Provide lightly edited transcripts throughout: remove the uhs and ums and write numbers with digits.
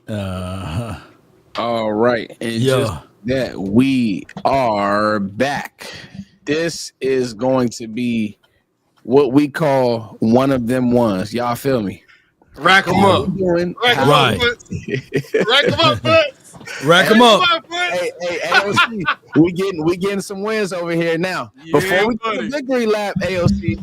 All right. And just that, we are back. This is going to be what we call one of them ones. Y'all feel me? Rack them up. Right. Rack them up, Foots. Rack them up. Hey, AOC, we getting some wins over here now. Before we do the victory lap, AOC,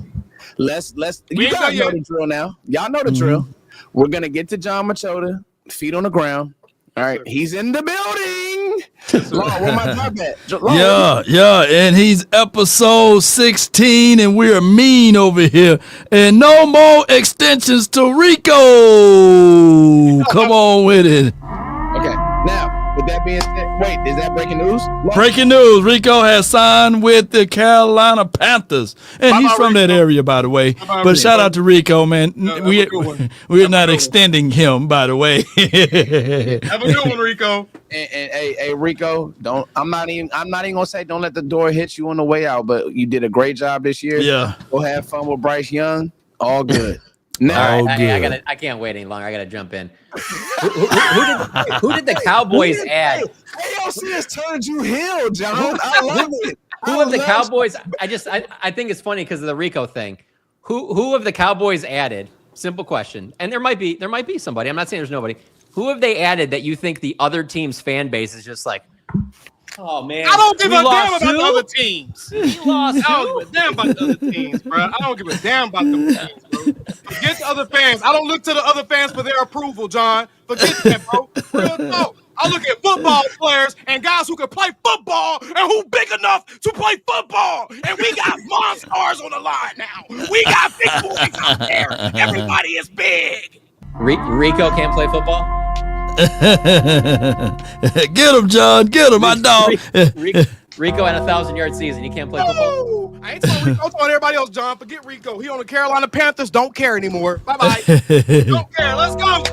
let's you guys know the drill now. Y'all know the drill. We're gonna get to John Machota, feet on the ground. All right, he's in the building. Law, where my dog at? Yeah, and he's episode 16, and we're mean over here. And no more extensions to Rico. Come on with it. Okay, now, with that being said, wait, is that breaking news? Law? Breaking news, Rico has signed with the Carolina Panthers. And he's from that area, by the way. But shout out to Rico, man. We're not extending him, by the way. Have a good one, Rico. And hey, Rico, I'm not even gonna say don't let the door hit you on the way out, but you did a great job this year. Yeah. Go have fun with Bryce Young. All good. Now, I can't wait any longer. I gotta jump in. Who did the Cowboys add? AOC has turned you heel, John. I love it. Who of the Cowboys? I think it's funny because of the Rico thing. Who of the Cowboys added? Simple question. And there might be somebody. I'm not saying there's nobody. Who have they added that you think the other team's fan base is just like, oh man, I don't give a damn about the other teams. We lost. I don't give a damn about the other teams, bro. I don't give a damn about them teams, bro. Forget the other fans. I don't look to the other fans for their approval, John. Forget that, bro. Real talk. I look at football players and guys who can play football and who big enough to play football. And we got monsters on the line now. We got big boys out there. Everybody is big. Rico can't play football? Get him, John. Get him, my dog. Rico had a 1,000-yard season. He can't play football. I ain't telling Rico. I'm telling everybody else, John. Forget Rico. He on the Carolina Panthers. Don't care anymore. Bye-bye. Don't care. Let's go.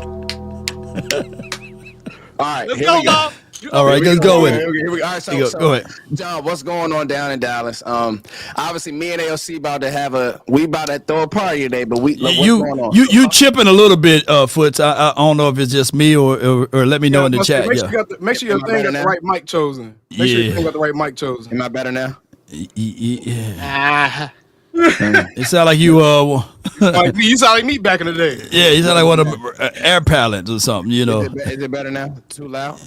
All right. Let's go, dog. All right, let's go with it. Here we go. All right, so go ahead. John, what's going on down in Dallas? Obviously, me and AOC about to throw a party today, but what's going on? You chipping a little bit, Foots. I don't know if it's just me or let me know in the chat. Make sure your thing got the right mic chosen. Make sure your thing got the right mic chosen. Am I better now? Yeah. It sound like you you sound like me back in the day. Yeah, you sound like one of the air pilots or something, you know. Is it better now? Too loud?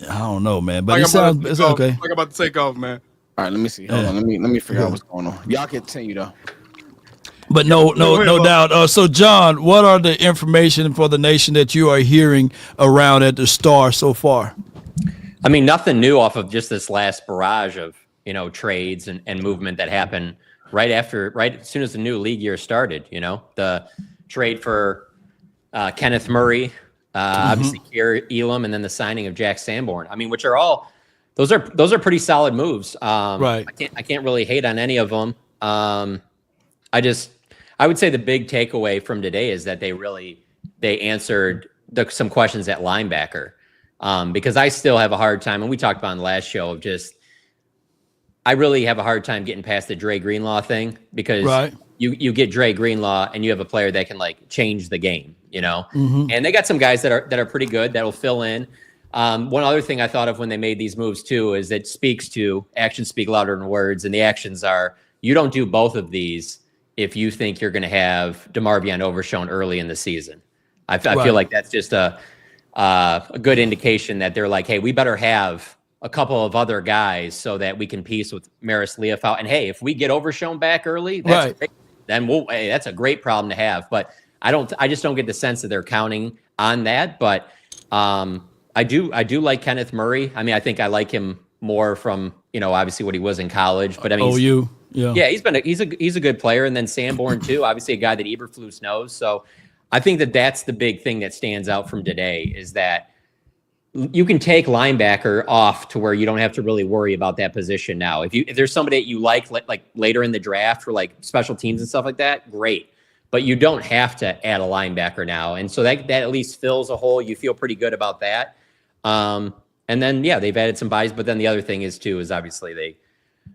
I don't know, man, but it's okay. Like I'm about to take off, man. All right, let me see. Hold on, let me figure out what's going on. Y'all continue though. But no doubt. So, John, what are the information for the nation that you are hearing around at the Star so far? I mean, nothing new off of just this last barrage of trades and movement that happened right as soon as the new league year started. The trade for Kenneth Murray. Obviously Kaiir Elam, and then the signing of Jack Sanborn. I mean, which are all those are pretty solid moves. Right. I can't really hate on any of them. I would say the big takeaway from today is that they answered some questions at linebacker, because I still have a hard time, and we talked about in the last show of I really have a hard time getting past the Dre Greenlaw thing, because you get Dre Greenlaw and you have a player that can change the game. And they got some guys that are pretty good that'll fill in. One other thing I thought of when they made these moves too is it speaks to actions speak louder than words, and the actions are you don't do both of these if you think you're going to have DeMarvion Overshown early in the season. I feel like that's just a good indication that they're like, hey, we better have a couple of other guys so that we can piece with Maris Leofow. And hey, if we get Overshown back early, that's great. Then that's a great problem to have. But I just don't get the sense that they're counting on that. But I do like Kenneth Murray. I mean, I think I like him more from obviously what he was in college. But I mean, he's a good player. And then Sanborn too, obviously a guy that Eberflus knows. So I think that's the big thing that stands out from today is that you can take linebacker off to where you don't have to really worry about that position now. If there's somebody that you like later in the draft for special teams and stuff like that, great. But you don't have to add a linebacker now. And so that at least fills a hole. You feel pretty good about that. And then, they've added some buys. But then the other thing is obviously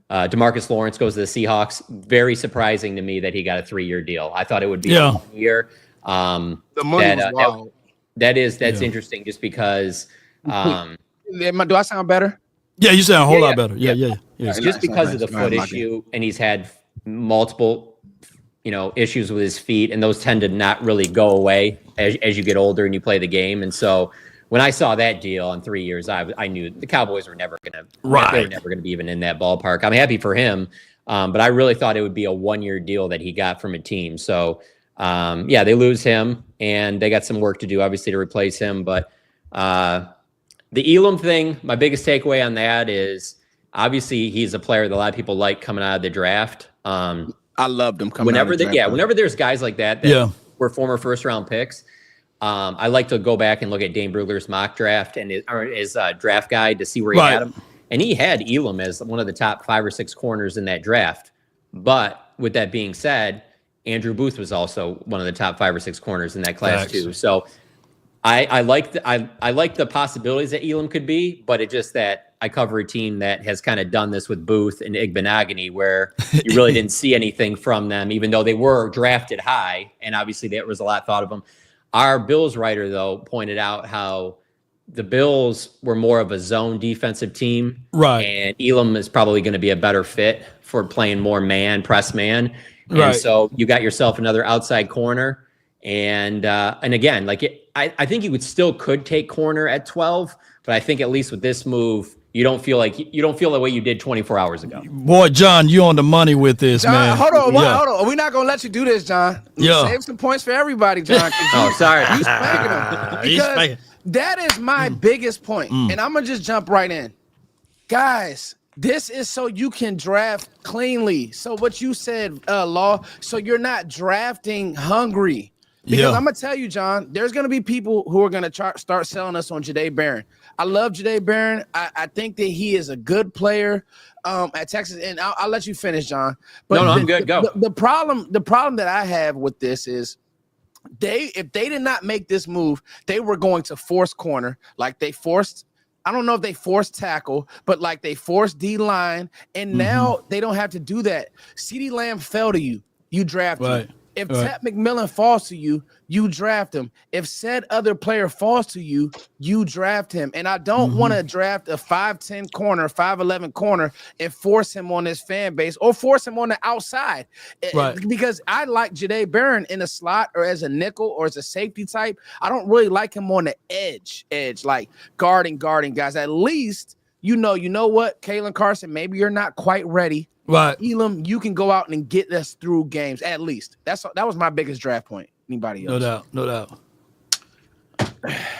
DeMarcus Lawrence goes to the Seahawks. Very surprising to me that he got a 3-year deal. I thought it would be a 1 year. The money was wild. That's interesting just because. Do I sound better? Yeah, you sound a whole lot better. Yeah. Just because of the foot issue, and he's had multiple, issues with his feet, and those tend to not really go away as you get older and you play the game. And so when I saw that deal on 3 years, I knew the Cowboys were never going to be even in that ballpark. I'm happy for him, but I really thought it would be a 1-year deal that he got from a team. So they lose him, and they got some work to do, obviously, to replace him. But the Elam thing, my biggest takeaway on that is obviously he's a player that a lot of people like coming out of the draft. I loved him coming out of the draft. Whenever there's guys like that were former first-round picks, I like to go back and look at Dane Brugler's mock draft and his draft guide to see where he had him. And he had Elam as one of the top 5 or 6 corners in that draft. But with that being said, Andrew Booth was also one of the top 5 or 6 corners in that class too. So I like the possibilities that Elam could be, but it's just that I cover a team that has kind of done this with Booth and Igbenogany, where you really didn't see anything from them, even though they were drafted high, and obviously there was a lot thought of them. Our Bills writer, though, pointed out how the Bills were more of a zone defensive team, right? And Elam is probably going to be a better fit for playing more press man, and so you got yourself another outside corner, and again, I think you could take corner at 12, but I think at least with this move, you don't feel the way you did 24 hours ago. Boy, John, you on the money with this, John, man. Hold on. We're not gonna let you do this, John. Save some points for everybody, John. Sorry. You spanking them. Because that is my biggest point. And I'm gonna just jump right in. Guys, this is so you can draft cleanly. So what you said, Law, so you're not drafting hungry. Because I'm going to tell you, John, there's going to be people who are going to start selling us on Jahdae Barron. I love Jahdae Barron. I think that he is a good player at Texas. And I'll let you finish, John. But I'm good. Go. The problem that I have with this is if they did not make this move, they were going to force corner like they forced. I don't know if they forced tackle, but like they forced D-line. And now they don't have to do that. CeeDee Lamb fell to you. You drafted him. If Ted McMillan falls to you, you draft him. If said other player falls to you, you draft him. And I don't want to draft a 5'10 corner, 5'11 corner and force him on his fan base or force him on the outside. Because I like Jahdae Barron in a slot or as a nickel or as a safety type. I don't really like him on the edge, like guarding guys. At least, you know what, Kalen Carson, maybe you're not quite ready. Right. Elam, you can go out and get us through games at least. That was my biggest draft point. Anybody else? No doubt.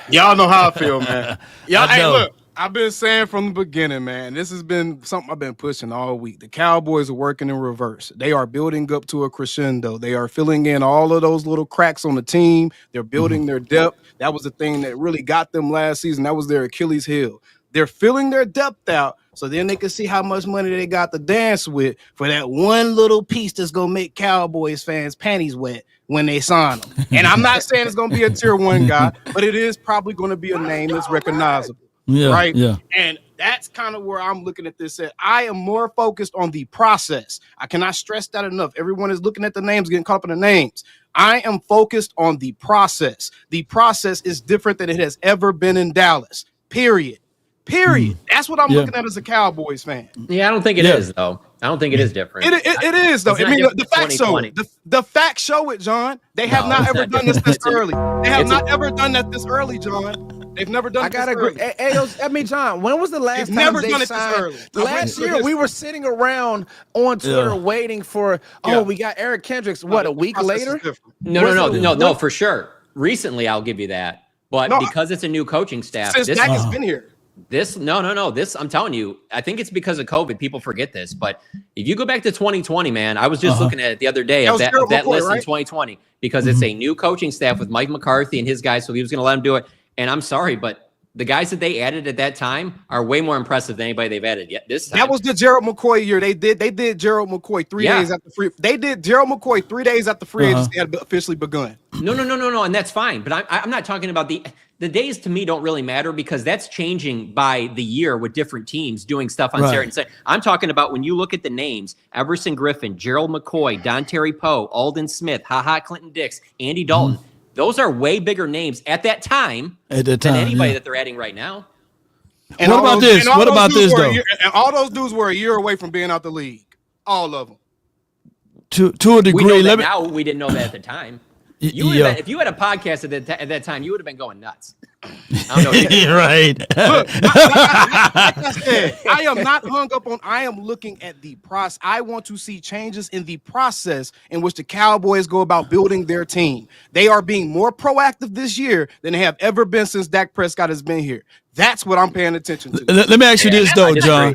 Y'all know how I feel, man. Hey, look, I've been saying from the beginning, man, this has been something I've been pushing all week. The Cowboys are working in reverse. They are building up to a crescendo. They are filling in all of those little cracks on the team. They're building their depth. That was the thing that really got them last season. That was their Achilles heel. They're filling their depth out so then they can see how much money they got to dance with for that one little piece that's going to make Cowboys fans' panties wet when they sign them. And I'm not saying it's going to be a tier 1 guy, but it is probably going to be a name that's recognizable. Right? Yeah. And that's kind of where I'm looking at this at. I am more focused on the process. I cannot stress that enough. Everyone is looking at the names, getting caught up in the names. I am focused on the process. The process is different than it has ever been in Dallas. Period. That's what I'm looking at as a Cowboys fan. Yeah, I don't think it is, though. I don't think it is different. It is, though. I mean, the facts show it. The facts show it, John. They have not ever done this early. They have not ever done that this early, John. They've never done this early. I mean, John, when was the last time they signed? Last year, we were sitting around on Twitter waiting for, we got Eric Kendricks, a week later? No, for sure. Recently, I'll give you that. But because it's a new coaching staff. Since Dak has been here. This, I'm telling you, I think it's because of COVID. People forget this. But if you go back to 2020, man, I was just looking at it the other day of that list in 2020 because it's a new coaching staff with Mike McCarthy and his guys. So he was going to let him do it. And I'm sorry, but the guys that they added at that time are way more impressive than anybody they've added yet this time. That was the Gerald McCoy year. They did Gerald McCoy 3 days after free. They did Gerald McCoy 3 days after free agency had officially begun. No, and that's fine. But I'm not talking about the days. To me, don't really matter because that's changing by the year with different teams doing stuff on Saturday. I'm talking about when you look at the names: Everson Griffin, Gerald McCoy, Don Terry Poe, Alden Smith, Clinton Dix, Andy Dalton. Those are way bigger names at that time than anybody that they're adding right now. And what about this? What about this, though? And all those dudes were a year away from being out the league. All of them. To a degree. We know that now. We didn't know that at the time. If you had a podcast at that time, you would have been going nuts. I don't know. Right. Look, like I said, I am not hung up on. I am looking at the process. I want to see changes in the process in which the Cowboys go about building their team. They are being more proactive this year than they have ever been since Dak Prescott has been here. That's what I'm paying attention to. Let me ask you this, though, John.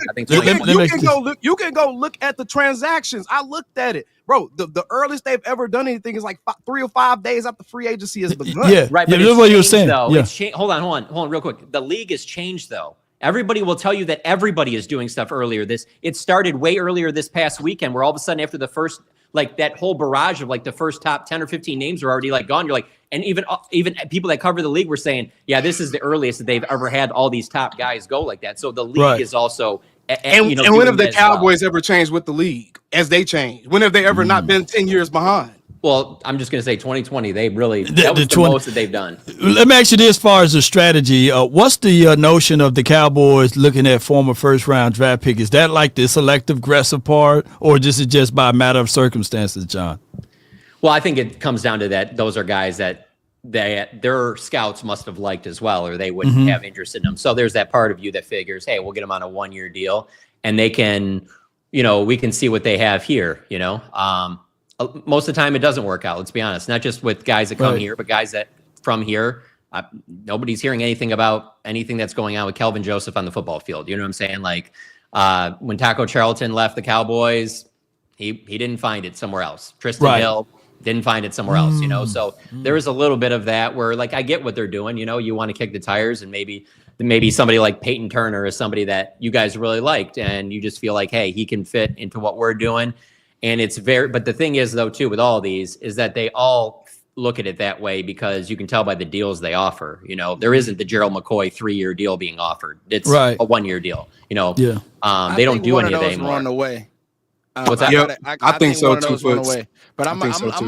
You can go look at the transactions. I looked at it. Bro, the earliest they've ever done anything is like 3 or 5 days after free agency has begun. Yeah, right. But that's what you were saying. Though. Yeah. Hold on, real quick. The league has changed, though. Everybody will tell you that everybody is doing stuff earlier. It started way earlier this past weekend, where all of a sudden after the first, like that whole barrage of like the first top 10 or 15 names are already like gone. You're like, and even people that cover the league were saying, yeah, this is the earliest that they've ever had all these top guys go like that. So the league is also. And when have the Cowboys ever changed with the league as they changed? When have they ever not been 10 years behind? Well, I'm just going to say 2020, they really, that was the most that they've done. Let me ask you this, as far as the strategy, what's the notion of the Cowboys looking at former first-round draft pick? Is that like the selective, aggressive part, or this is just by a matter of circumstances, John? Well, I think it comes down to that. Those are guys that their scouts must have liked as well, or they wouldn't have interest in them. So there's that part of you that figures, hey, we'll get them on a 1-year deal, and they can, we can see what they have here, Most of the time, it doesn't work out. Let's be honest. Not just with guys that come here, but guys that from here. Nobody's hearing anything about anything that's going on with Kelvin Joseph on the football field. You know what I'm saying? Like when Taco Charlton left the Cowboys, he didn't find it somewhere else. Tristan Hill didn't find it somewhere else. So there is a little bit of that where, like, I get what they're doing. You want to kick the tires, and maybe somebody like Peyton Turner is somebody that you guys really liked, and you just feel like, hey, he can fit into what we're doing. And but the thing is, though, too, with all these is that they all look at it that way because you can tell by the deals they offer. There isn't the Gerald McCoy 3-year deal being offered. It's a 1-year deal. They don't do any of that anymore. Run away. What's that? I think so too. But I'm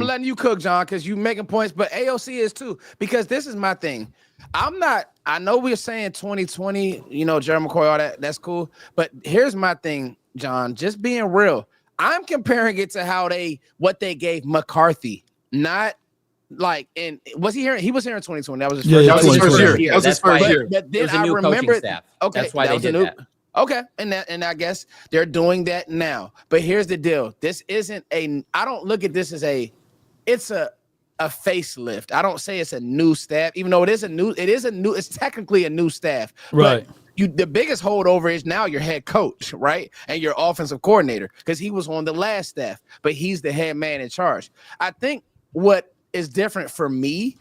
letting you cook, John, because you making points. But AOC is too, because this is my thing. I know we're saying 2020, Gerald McCoy, all that. That's cool. But here's my thing, John. Just being real. I'm comparing it to what they gave McCarthy, not like, and was he here? He was here in 2020. That was his first year. That was his first year. But then I remember staff. Okay, that's why they did that. Okay, and I guess they're doing that now. But here's the deal: this isn't I don't look at this as it's a facelift. I don't say it's a new staff, even though it's technically a new staff, right? But the biggest holdover is now your head coach, right? And your offensive coordinator, because he was on the last staff, but he's the head man in charge. I think what is different for me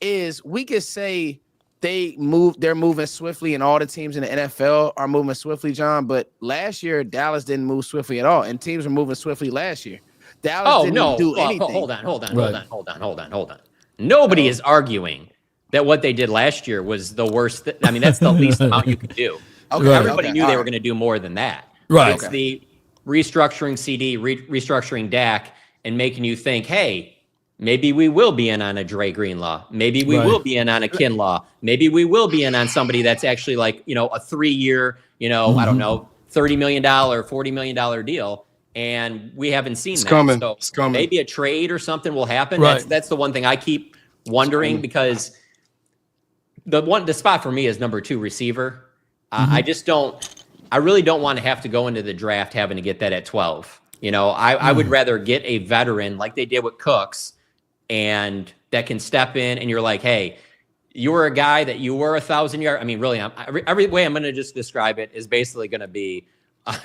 is we could say they're moving swiftly, and all the teams in the NFL are moving swiftly, John. But last year, Dallas didn't move swiftly at all, and teams were moving swiftly last year. Dallas didn't do anything. Hold on. Nobody is arguing that what they did last year was the worst. That's the least amount you could do. Okay, everybody knew they were going to do more than that. Right. It's the restructuring CD, restructuring Dak, and making you think, hey, maybe we will be in on a Dre Greenlaw. Maybe we will be in on a Kinlaw. Maybe we will be in on somebody that's actually like, a 3-year, I don't know, $30 million, $40 million deal. And we haven't seen that. Coming. So it's coming. Maybe a trade or something will happen. Right. That's the one thing I keep wondering, because the spot for me is number 2 receiver. I really don't want to have to go into the draft having to get that at 12. I would rather get a veteran like they did with Cooks, and that can step in, and you're like, hey, you were a guy that you were 1,000 yards. Really, every way I'm going to just describe it is basically going to be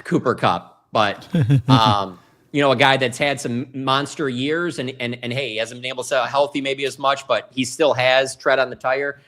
Cooper Kupp, but a guy that's had some monster years, and hey, he hasn't been able to stay healthy maybe as much, but he still has tread on the tire.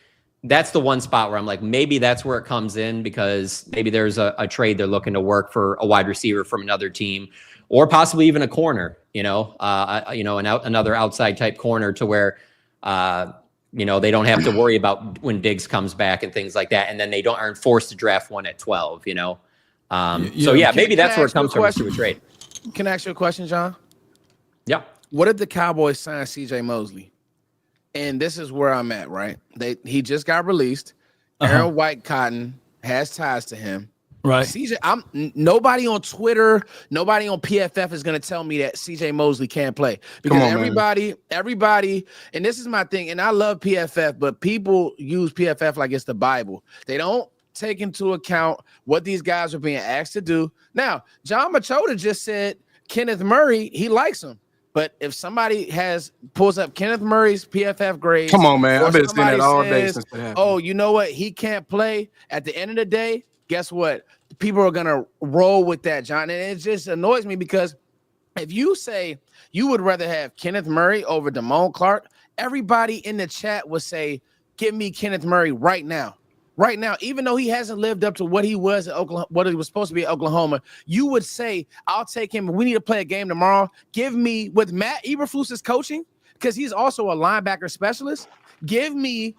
That's the one spot where I'm like, maybe that's where it comes in, because maybe there's a trade they're looking to work for a wide receiver from another team, or possibly even a corner, another outside type corner, to where, they don't have to worry about when Diggs comes back and things like that. And then they aren't forced to draft one at 12, maybe that's where it comes from, to a trade. Can I ask you a question, John? Yeah. What if the Cowboys sign CJ Mosley? and this is where I'm at, right? He just got released. Aaron White Cotton has ties to him. Right. CJ, nobody on Twitter, nobody on PFF is going to tell me that CJ Mosley can't play, because everybody, and this is my thing, and I love PFF, but people use PFF like it's the Bible. They don't take into account what these guys are being asked to do. Now, John Machota just said Kenneth Murray, he likes him. But if somebody pulls up Kenneth Murray's PFF grades, come on, man, I've been saying that all day since that happened. Oh, you know what? He can't play. At the end of the day, guess what? People are gonna roll with that, John. And it just annoys me, because if you say you would rather have Kenneth Murray over Damone Clark, everybody in the chat would say, "Give me Kenneth Murray right now." Right now, even though he hasn't lived up to what he was at Oklahoma, what he was supposed to be at Oklahoma, you would say, I'll take him. We need to play a game tomorrow. Give me, with Matt Eberflus's coaching, because he's also a linebacker specialist, give me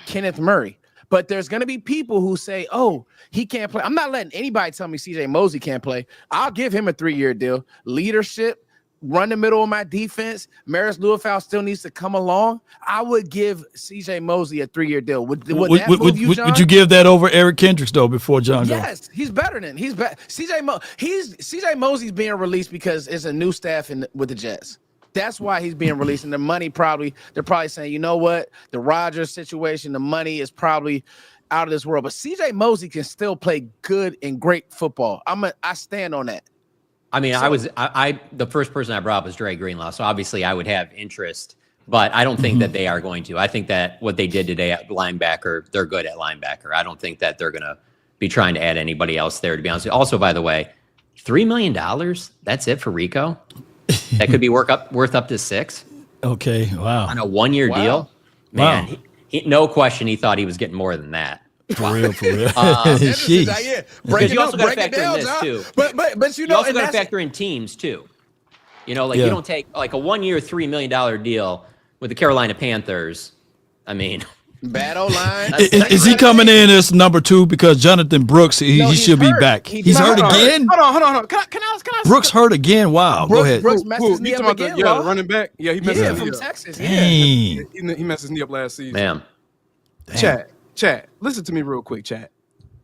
Kenneth Murray. But there's going to be people who say, oh, he can't play. I'm not letting anybody tell me CJ Mosley can't play. I'll give him a 3-year deal. Leadership, run the middle of my defense. Maris Luafau still needs to come along. I would give CJ Mosley a 3-year deal. Would you give that over Eric Kendricks though before John? Yes, he's better than CJ Mosley's being released because it's a new staff with the Jets. That's why he's being released. And the money they're probably saying, you know what, the Rodgers situation, the money is probably out of this world. But CJ Mosley can still play good and great football. I stand on that. I mean, the first person I brought up was Dre Greenlaw, so obviously I would have interest, but I don't think that they are going to. I think that what they did today at linebacker, they're good at linebacker. I don't think that they're going to be trying to add anybody else there, to be honest with you. Also, by the way, $3 million, that's it for Rico? That could be worth up to $6 million. Okay, wow. On a 1-year deal? Man, wow. No question he thought he was getting more than that. For real. Because you also got to factor in this too. But you also got to factor in teams too. You know, you don't take like a 1-year, $3 million deal with the Carolina Panthers. I mean, bad O-line. Is he coming in as number 2? Because Jonathan Brooks, he should be back. He's hurt again. Hold on. Can I? Brooks hurt again. Wow. Go ahead. Brooks messed his knee up again. Running back. Yeah, he messed his knee from up. Texas. He messed his knee up last season. Man. Chat, listen to me real quick, chat.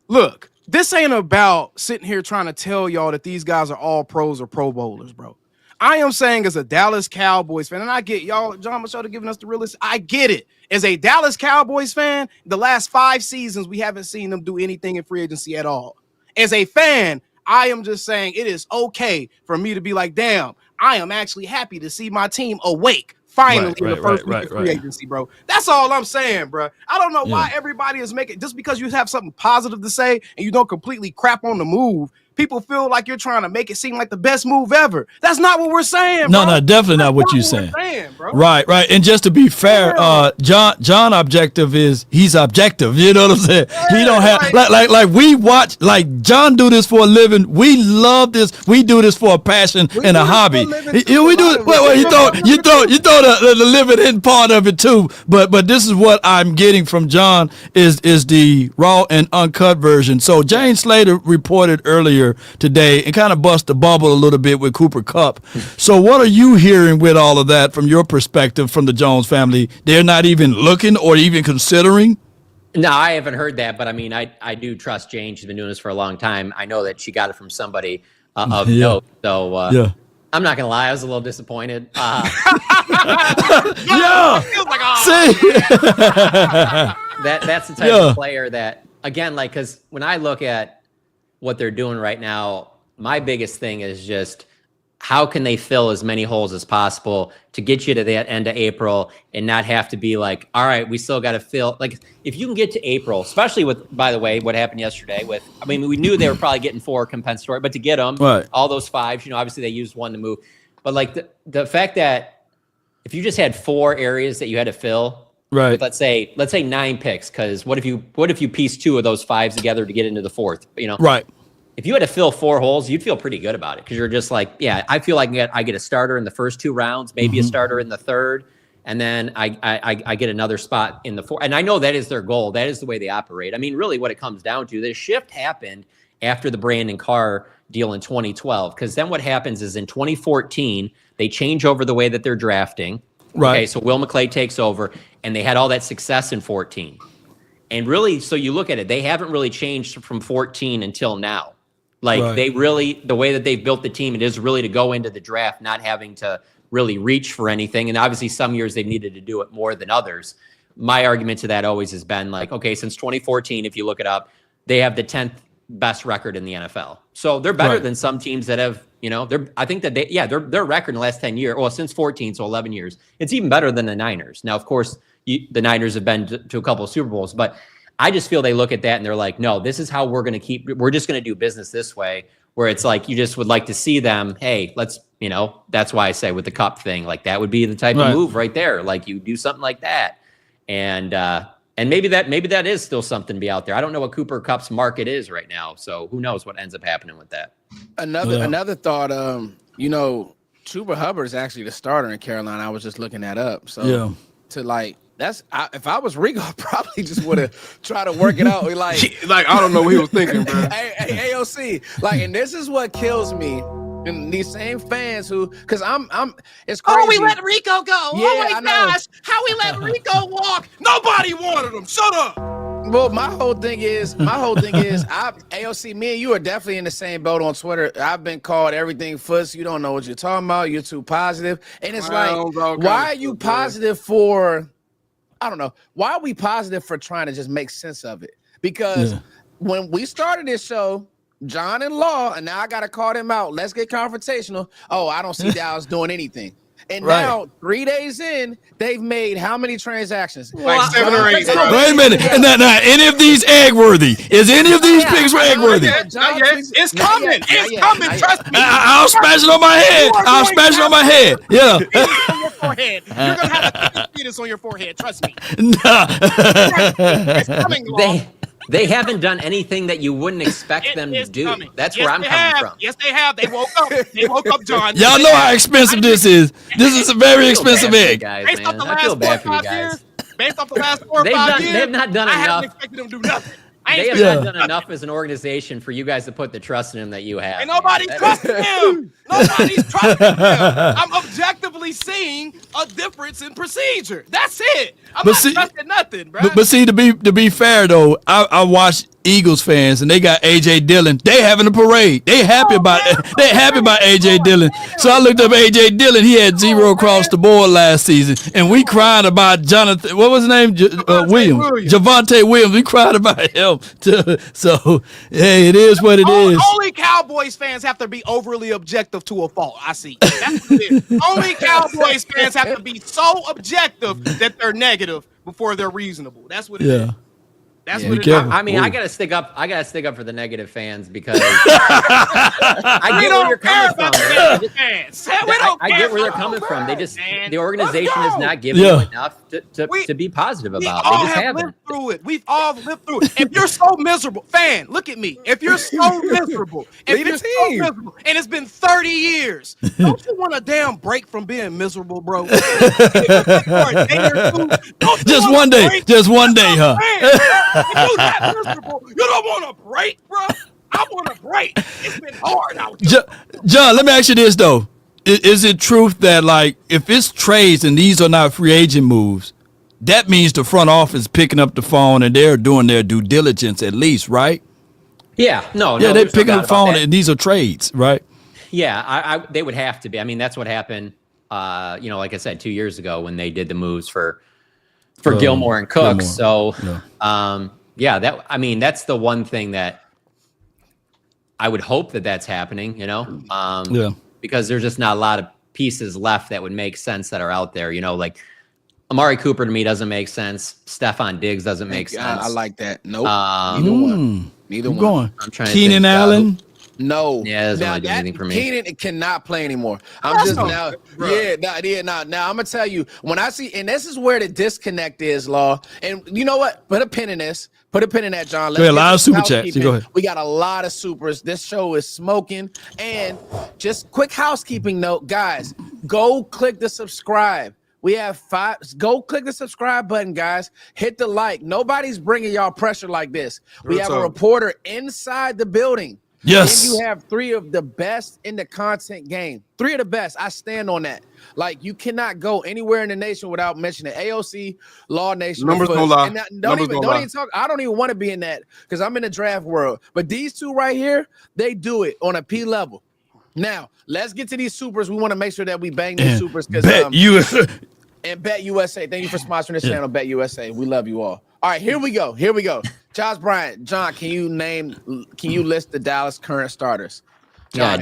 Look, this ain't about sitting here trying to tell y'all that these guys are all pros or pro bowlers, bro. I am saying as a Dallas Cowboys fan, and I get y'all, John Machota giving us the realist. I get it. As a Dallas Cowboys fan, the last 5 seasons, we haven't seen them do anything in free agency at all. As a fan, I am just saying it is okay for me to be like, damn, I am actually happy to see my team awake. Finally, in the first week of free agency, bro. That's all I'm saying, bro. I don't know why everybody is making, just because you have something positive to say and you don't completely crap on the move, people feel like you're trying to make it seem like the best move ever. That's not what we're saying, bro. No, definitely not what you're saying. Bro. Right. And just to be fair, John objective is he's objective. You know what I'm saying? He don't have like we watch, like John do this for a living. We love this. We do this for a passion and a hobby. We do it. Well, you throw the living in part of it too. But this is what I'm getting from John is the raw and uncut version. So James Slater reported earlier today and kind of bust the bubble a little bit with Cooper Kupp. So what are you hearing with all of that from your perspective from the Jones family? They're not even looking or even considering? No, I haven't heard that, but I mean, I do trust Jane. She's been doing this for a long time. I know that she got it from somebody of note. So I'm not going to lie. I was a little disappointed. That's the type of player that, again, like, because when I look at what they're doing right now, my biggest thing is just how can they fill as many holes as possible to get you to that end of April and not have to be like, all right, we still got to fill. Like, if you can get to April, especially with, by the way, what happened yesterday with, I mean, we knew they were probably getting 4 compensatory, but to get them, all those 5s, you know, obviously they used 1 to move. But like the fact that if you just had 4 areas that you had to fill, with, let's say 9 picks, because what if you piece 2 of those 5s together to get into the 4th, you know? If you had to fill 4 holes, you'd feel pretty good about it because you're just like, yeah, I feel like I get a starter in the first 2 rounds, maybe a starter in the 3rd, and then I get another spot in the 4th. And I know that is their goal. That is the way they operate. I mean, really what it comes down to, this shift happened after the Brandon Carr deal in 2012, because then what happens is in 2014, they change over the way that they're drafting. Right. Okay, so Will McClay takes over, and they had all that success in 14. And really, so you look at it, they haven't really changed from 14 until now. Like they really, the way that they've built the team, it is really to go into the draft not having to really reach for anything. And obviously some years they've needed to do it more than others. My argument to that always has been like, okay, since 2014, if you look it up, they have the 10th best record in the NFL. So they're better than some teams that have, I think that their record in the last 10 years, well, since 14, so 11 years, it's even better than the Niners. Now, of course, the Niners have been to a couple of Super Bowls, but I just feel they look at that and they're like, no, this is how we're just going to do business this way, where it's like, you just would like to see them, hey, let's, that's why I say with the cup thing, like that would be the type of move right there. Like you do something like that. And maybe that is still something to be out there. I don't know what Cooper Kupp's market is right now. So who knows what ends up happening with that. Another thought, Chuba Hubbard is actually the starter in Carolina. I was just looking that up. So if I was Rico, I probably just would have tried to work it out. Like I don't know what he was thinking, bro. Hey, AOC, and this is what kills me. And these same fans because it's crazy. Oh, we let Rico go. Yeah, oh my gosh. How we let Rico walk? Nobody wanted him. Shut up. Well, my whole thing is, AOC, me and you are definitely in the same boat on Twitter. I've been called everything fuss. You don't know what you're talking about. You're too positive. And it's why are you positive for, I don't know. Why are we positive for trying to just make sense of it? Because when we started this show, John and Law, and now I got to call them out. Let's get confrontational. Oh, I don't see Dallas doing anything. And now, 3 days in, they've made how many transactions? Like 7 or 8. Bro. Wait a minute. And now, any of these egg worthy? Is any of these picks egg worthy? It's coming. It's coming. Trust me. I'll smash it on my head. I'll smash it on my head. Yeah. On your forehead. You're going to have a fetus on your forehead. Trust me. Nah. It's coming, Law. They haven't done anything that you wouldn't expect them to do. Coming. That's where I'm coming from. Yes, they have. They woke up. They woke up, John. Y'all know how expensive this is. This is a very expensive egg. Based off the last 4 or 5 years. Based off the last 4 or 5 years. They've not done enough. I haven't expected them to do nothing. They have not done enough as an organization for you guys to put the trust in him that you have. And nobody's trusting him. Nobody's trusting him. I'm objectively seeing a difference in procedure. That's it. I'm not trusting nothing, bro. But see, to be fair though, I watched Eagles fans and they got AJ Dillon. They having a parade. They happy about AJ Dillon. So I looked up AJ Dillon. He had 0 across the board last season, and we crying about Jonathan. What was his name? Williams. Javonte Williams. We cried about him too. So hey, it is what it is. Only Cowboys fans have to be overly objective to a fault. I see. That's what it is. Only Cowboys fans have to be so objective that they're negative before they're reasonable. That's what it is. That's what it is. I mean, I gotta stick up for the negative fans because I get where you're coming from. I get where they're coming from. They just the organization is not giving you enough to be positive about. They just haven't. Lived through it. We've all lived through it. If you're so miserable, fan, look at me. If you're so miserable, and it's been 30 years, don't you want a damn break from being miserable, bro? Just one day, huh? If you're that miserable, you don't want a break, bro. I want a break. It's been hard out here. John, let me ask you this though: is it truth that like if it's trades and these are not free agent moves, that means the front office picking up the phone and they're doing their due diligence at least, right? Yeah, they're picking up the phone and these are trades, right? Yeah, they would have to be. I mean, that's what happened. Like I said, 2 years ago when they did the moves for Gilmore and Cook. So, that's the one thing that I would hope that's happening, because there's just not a lot of pieces left that would make sense that are out there, like Amari Cooper to me doesn't make sense. Stephon Diggs doesn't make sense. I like that. Nope. Neither one. I'm trying Keenan Allen. No. Yeah, it doesn't really do anything for me. Keenan cannot play anymore. I'm just now. Now I'm gonna tell you when I see, and this is where the disconnect is, Law. And you know what? Put a pin in this. Put a pin in that, John. Let's a lot of super chats. Go ahead. We got a lot of supers. This show is smoking. And just quick housekeeping note, guys. Go click the subscribe. We have 5. Go click the subscribe button, guys. Hit the like. Nobody's bringing y'all pressure like this. We have a reporter inside the building. Yes. And you have 3 of the best in the content game. 3 of the best. I stand on that. Like, you cannot go anywhere in the nation without mentioning AOC, Law Nation. Numbers don't lie. And don't even talk. I don't even want to be in that because I'm in the draft world. But these 2 right here, they do it on a P level. Now, let's get to these supers. We want to make sure that we bang these supers because and Bet USA. Thank you for sponsoring this channel, Bet USA. We love you all. All right, here we go. Josh Bryant. John, can you list the Dallas current starters? John,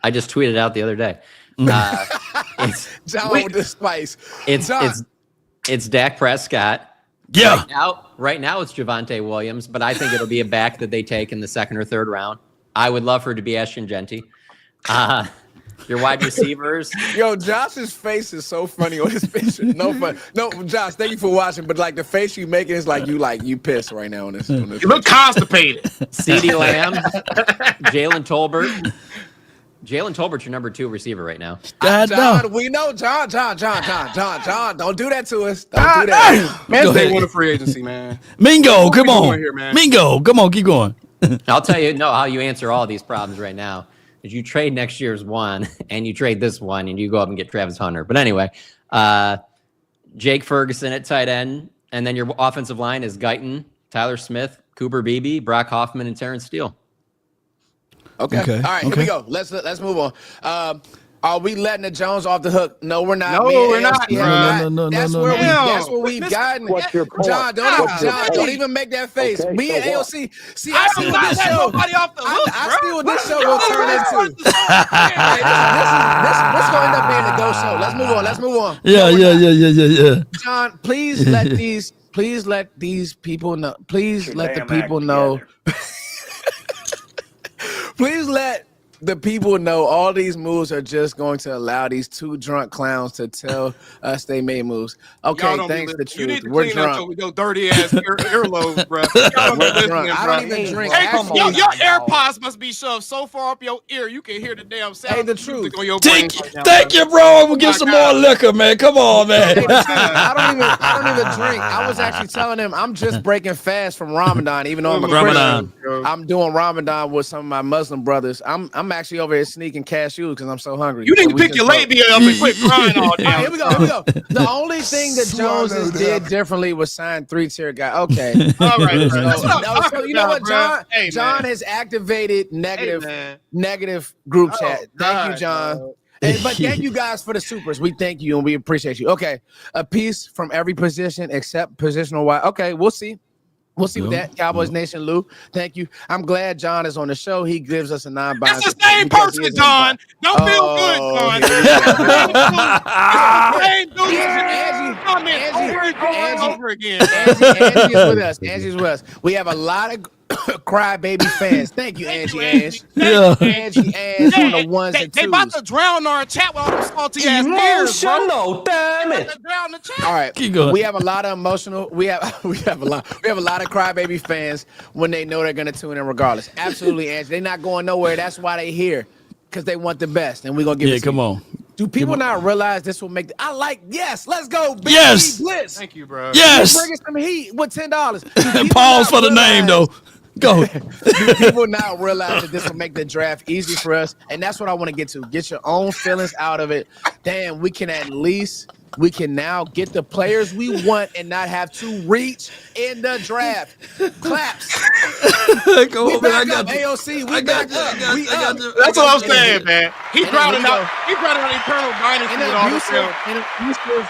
I just tweeted out the other day. John with the spice. It's Dak Prescott. Yeah. Right now it's Javonte Williams, but I think it'll be a back that they take in the 2nd or 3rd round. I would love for it to be Ashton Genty. Your wide receivers. Yo, Josh's face is so funny on this picture. No fun. No, Josh, thank you for watching. But like the face you making is like you pissed right now on this. You look constipated. CeeDee Lamb, Jalen Tolbert. Jalen Tolbert's your number 2 receiver right now. John, we know John. Don't do that to us. Don't do that. Man, they won a free agency, man. Mingo, come on. Here, man. Mingo, come on, keep going. I'll tell you how you answer all these problems right now. Is you trade next year's one and you trade this one and you go up and get Travis Hunter. But anyway, Jake Ferguson at tight end, and then your offensive line is Guyton, Tyler Smith, Cooper Beebe, Brock Hoffman, and Terrence Steele. Okay. All right, here we go. Let's move on. Are we letting the Jones off the hook? No, we're not. No, we're not. No. That's where we've gotten. John, don't even make that face. Okay, me and AOC. See, I see what this show. I see what this show will turn into. This going to end up being a ghost show. Let's move on. Yeah. John, please let these people know. Please let the people know. Please let the people know all these moves are just going to allow these 2 drunk clowns to tell us they made moves. Okay, thanks the truth. You need to We're clean drunk. up with your dirty ass earlobes, bro. I don't even drink. Hey, your AirPods must be shoved so far up your ear you can hear the damn sound. Hey, the truth. On your Thank you, bro. I'm gonna get some more liquor, man. Come on, man. Hey, I don't even drink. I was actually telling him I'm just breaking fast from Ramadan, even though I'm a Christian. I'm doing Ramadan with some of my Muslim brothers. I'm actually over here sneaking cashews because I'm so hungry. You didn't pick your labia up and quit crying all day. Here we go. The only thing that Joneses did differently was sign 3-tier guy. Okay. All right. So you know what, John? John has activated negative group chat. Thank you, John. But thank you guys for the supers. We thank you and we appreciate you. Okay. A piece from every position except positional wide. Okay, we'll see. We'll see with that. Cowboys Nation, Lou. Thank you. I'm glad John is on the show. He gives us a non-biased. That's the same person, John. Don't feel good, John. Angie is with us. Angie's with us. We have a lot of crybaby fans. Thank you, Angie. Angie on the ones and twos. They about to drown our chat with all those salty ass beers, bro. Damn it. All right, keep going. We have a lot of emotional. We have a lot of crybaby fans when they know they're gonna tune in regardless. Absolutely, Angie. They're not going nowhere. That's why they here because they want the best, and we're gonna give it. Come on. Do people not realize this will make? Yes, let's go. Big yes, Blitz. Thank you, bro. Yes, bring us some heat with $10. Pause for the name though. Go. Do people now realize that this will make the draft easy for us? And that's what I want to get to. Get your own feelings out of it. Damn, we can now get the players we want and not have to reach in the draft. Claps. Go over. I got AOC. We got you. That's what I'm saying, man. He brought it out. He brought it out eternal dynasty with all the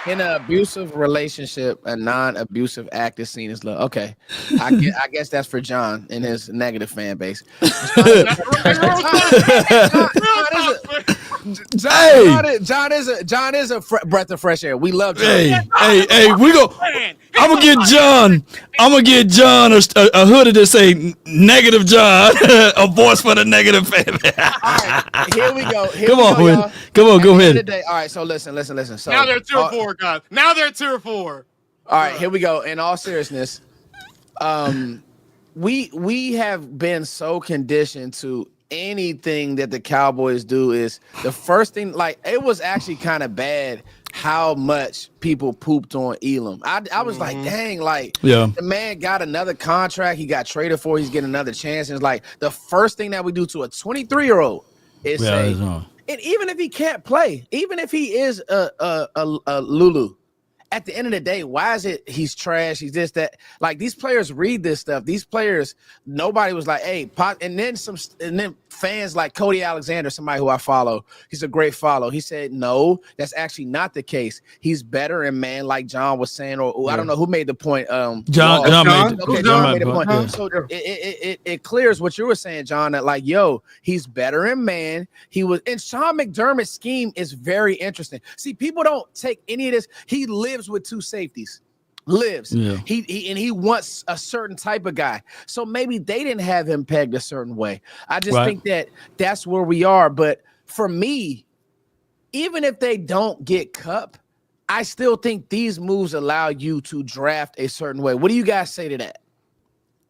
in an abusive relationship, a non-abusive act is seen as love. Okay, I guess that's for John and his negative fan base. John is a breath of fresh air. We love John. Hey, we go. I'm gonna get John a hoodie that say negative John, a voice for the negative fan. All right, here we go. Come on, go ahead. All right, so listen. So now they're tier 4, guys. Now they're tier 4. All right, here we go. In all seriousness, we have been so conditioned to anything that the Cowboys do is the first thing. Like, it was actually kind of bad how much people pooped on Elam. I was like, dang, like the man got another contract. He got traded for. He's getting another chance. And it's like the first thing that we do to a 23-year-old is say, and even if he can't play, even if he is a Lulu, at the end of the day, why is it he's trash? He's this, that. Like, these players read this stuff. These players, nobody was like, hey, and then fans like Cody Alexander, somebody who I follow, he's a great follow. He said, no, that's actually not the case. He's better in man, like John was saying, or I don't know who made the point. John made the point. Yeah. So it clears what you were saying, John, that like, yo, he's better in man. And Sean McDermott's scheme is very interesting. See, people don't take any of this. He lives with two safeties. He wants a certain type of guy, so maybe they didn't have him pegged a certain way. I just think that's where we are. But for me, even if they don't get Cup, I still think these moves allow you to draft a certain way. What do you guys say to that?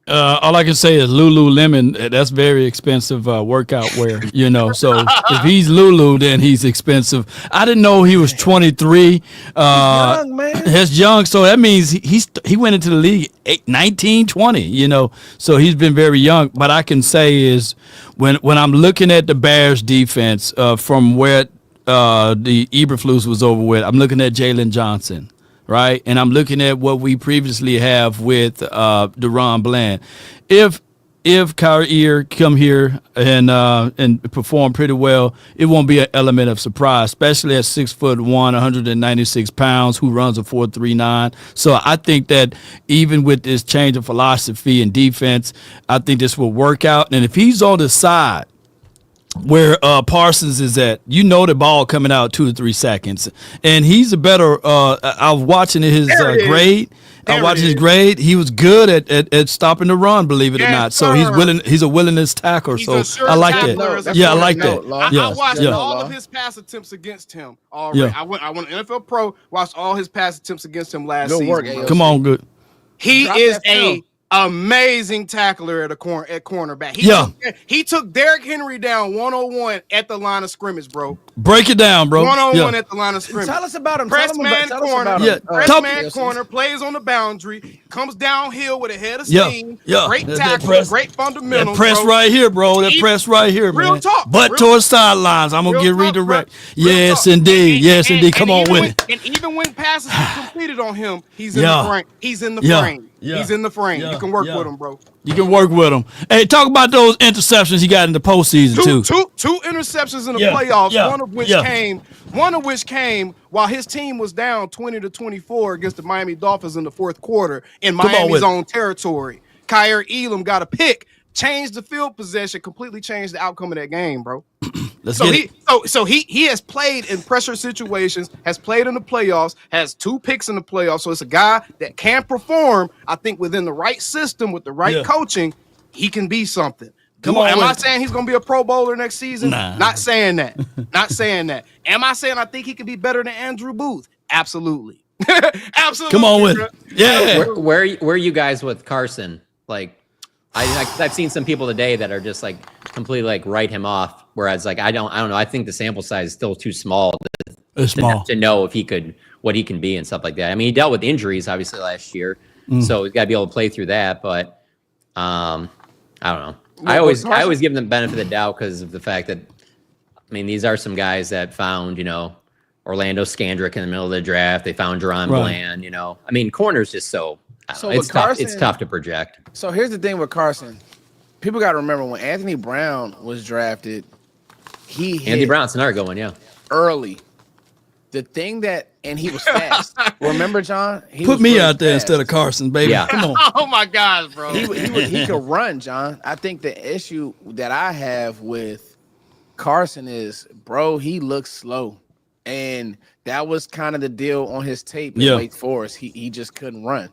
All I can say is Lululemon. That's very expensive workout wear, you know. So if he's Lulu, then he's expensive. I didn't know he was 23. Young, man. He's young, so that means he went into the league 19, 20, you know. So he's been very young. But I can say is when I'm looking at the Bears defense from where the Eberflus was over with, I'm looking at Jalen Johnson. Right, and I'm looking at what we previously have with Deron Bland. If Kaiir come here and perform pretty well, it won't be an element of surprise, especially at 6'1", 196 pounds, who runs a 4.39. So I think that even with this change of philosophy and defense, I think this will work out. And if he's on the side where Parsons is at, you know, the ball coming out 2 to 3 seconds, and he's a better. I was watching his grade. I watched his grade. He was good at stopping the run, believe it or not. So he's willing. He's a willingness tackler. So I like that. Yeah, I like that. I watched all of his pass attempts against him already. Yeah. I went NFL Pro. Watched all his pass attempts against him last season. Come on, good. He is a amazing tackler at cornerback. He took Derrick Henry down 101 at the line of scrimmage, bro. Break it down, bro. 101 at the line of scrimmage. Tell us about him. Press man corner. Press man corner, plays on the boundary, comes downhill with a head of steam. Great tackle, great fundamentals. That press right here, bro. That press right here, man. Real talk. Butt towards sidelines. I'm gonna get redirect. Yes, indeed. Yes, indeed. Come on with it. And even when passes are completed on him, he's in the frame. He's in the frame. He's in the frame. You can work with him, bro. You can work with him. Hey, talk about those interceptions he got in the postseason too. Two interceptions in the playoffs. One of which came while his team was down 20-24 against the Miami Dolphins in the fourth quarter in Miami's own territory. Kaiir Elam got a pick, changed the field possession, completely changed the outcome of that game, bro. So he has played in pressure situations, has played in the playoffs, has 2 picks in the playoffs. So it's a guy that can perform. I think within the right system, with the right coaching, he can be something. Am I saying he's going to be a Pro Bowler next season? Nah. Not saying that. Not saying that. Am I saying I think he could be better than Andrew Booth? Absolutely. Absolutely. Come on with it. Yeah. Where are you guys with Carson? Like, I've seen some people today that are just like completely like write him off. Whereas like I don't know. I think the sample size is still too small to know if what he can be and stuff like that. I mean, he dealt with injuries obviously last year, so he's got to be able to play through that. But I don't know. I always give them the benefit of the doubt because of the fact that these are some guys that found Orlando Scandrick in the middle of the draft. They found Deron Bland. Corner's just so. It's tough to project. So here's the thing with Carson. People got to remember when Anthony Brown was drafted, Anthony Brown's another good one, early. The thing and he was fast. Remember, John? Put me out there instead of Carson, baby. Yeah. Come on. Oh my gosh, bro. He could run, John. I think the issue that I have with Carson is, bro, he looks slow. And that was kind of the deal on his tape in Wake Forest. He just couldn't run.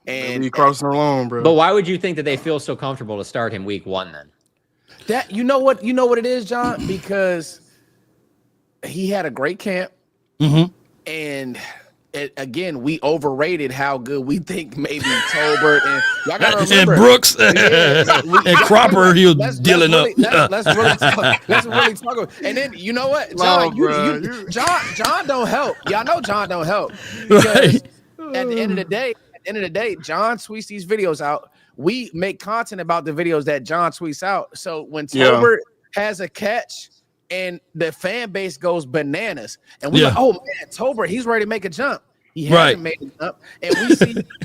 And he crossing alone, bro. But why would you think that they feel so comfortable to start him week 1 then? That you know what it is, John? Because he had a great camp, and again, we overrated how good we think maybe Tolbert and y'all gotta remember and Brooks and Cropper he was dealing up. Let's really talk about. And then you know what, John, John don't help. Y'all know John don't help because at the end of the day, John tweets these videos out. We make content about the videos that John tweets out. So when Tolbert has a catch and the fan base goes bananas, and we're like, oh man, Tolbert, he's ready to make a jump. He hasn't made a jump. And we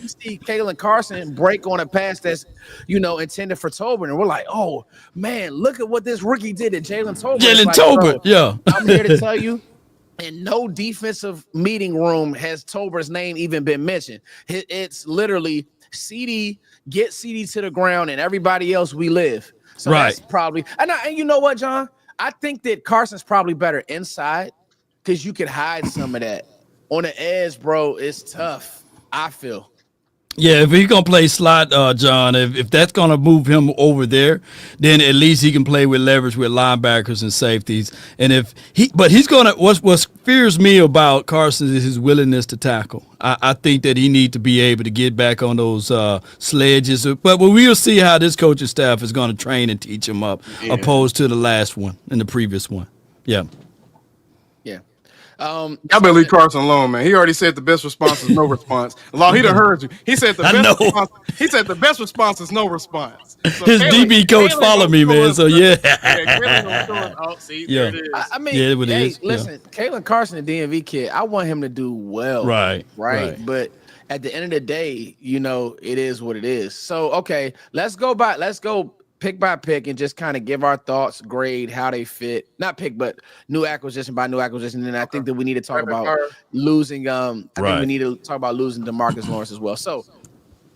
see Kalen Carson break on a pass that's, intended for Tolbert. And we're like, oh man, look at what this rookie did to Jalen Tolbert. I'm here to tell you, in no defensive meeting room has Tolbert's name even been mentioned. It's literally CD, get CD to the ground, and everybody else we live. So that's probably, and you know what, John? I think that Carson's probably better inside because you could hide some of that. On the edge, bro, it's tough, I feel. Yeah, if he's going to play slot, John, if that's going to move him over there, then at least he can play with leverage with linebackers and safeties. And he's going to, what fears me about Carson is his willingness to tackle. I think that he needs to be able to get back on those sledges. But we'll see how this coaching staff is going to train and teach him up, opposed to the last one and the previous one. Yeah. Y'all better leave Carson alone, man. He already said the best response is no response. Law, he done heard you. He said the best response. He said the best response is no response. So his DB coach followed me, man. So there it is. I mean, listen, Kalen Carson, the DMV kid, I want him to do well. Right. But at the end of the day, it is what it is. So okay, let's go pick by pick and just kind of give our thoughts, grade how they fit. Not pick, but new acquisition by new acquisition. And I think that we need to talk about losing. I think we need to talk about losing DeMarcus Lawrence as well. So,